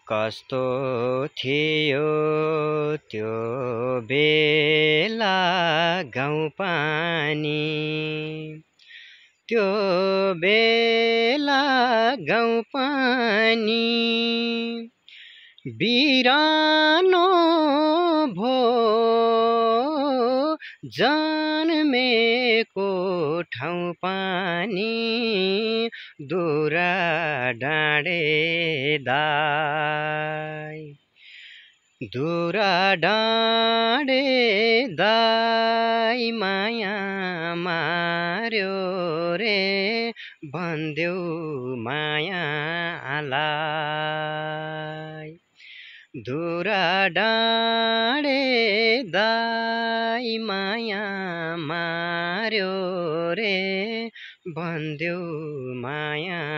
कस्तो थियो त्यो बेला गाउँ पानी, त्यो बेला गाउँ पानी बिरानो भो जन्मेको ठाउँ पानी दुरा डाँडे दाइ, दुरा डाँडे दाइ माया मार्यो रे भन्देऊ मायालाई। दुरा डाँडे दाइ माया मार्यो रे भन्देऊ मायालाई।